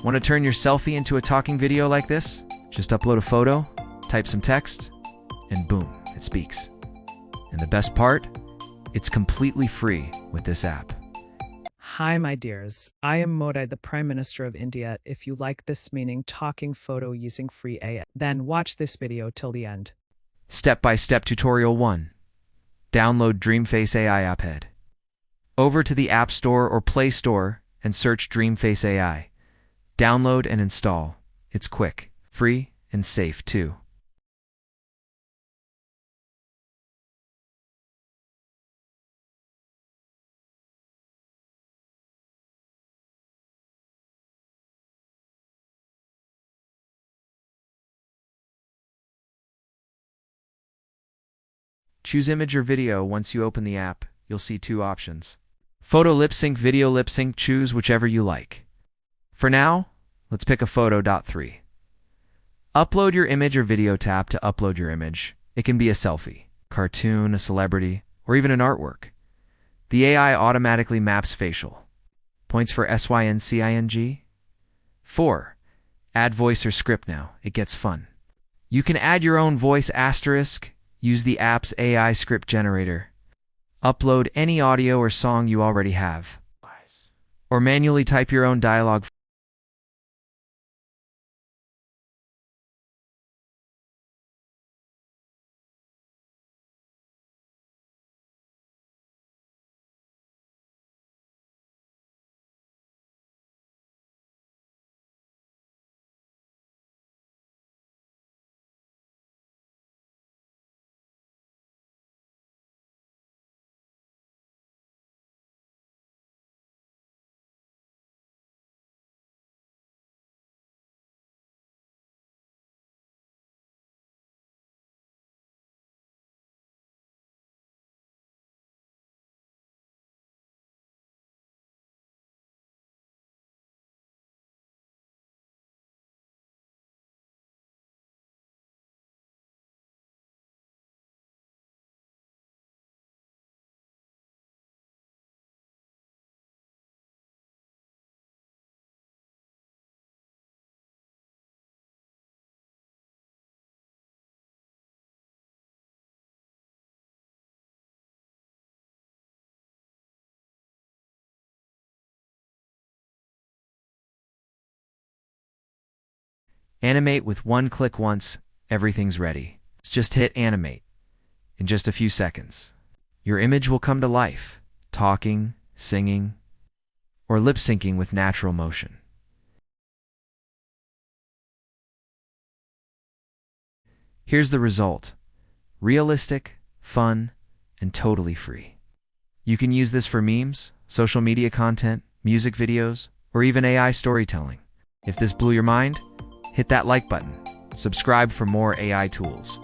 Want to turn your selfie into a talking video like this? Just upload a photo, type some text, and boom, it speaks. And the best part? It's completely free with this app. Hi, my dears. I am Modi, the Prime Minister of India. If you like this meaning talking photo using free AI, then watch this video till the end. Step-by-step tutorial 1. Download DreamFace AI app. Head over to the App Store or Play Store and search DreamFace AI. Download and install. It's quick, free, and safe too. Choose image or video. Once you open the app, you'll see two options. Photo lip sync, video lip sync. Choose whichever you like. For now, let's pick a photo. 3. Upload your image or video. Tap to upload your image. It can be a selfie, cartoon, a celebrity, or even an artwork. The AI automatically maps facial. Points for SYNCING. 4. Add voice or script. Now it gets fun. You can add your own voice asterisk. Use the app's AI script generator. Upload any audio or song you already have. Or manually type your own dialogue. Animate with one click. Once everything's ready, just hit animate. In just a few seconds, your image will come to life, talking, singing, or lip syncing with natural motion. Here's the result: realistic, fun, and totally free. You can use this for memes, social media content, music videos, or even AI storytelling. If this blew your mind, hit that like button. Subscribe for more AI tools.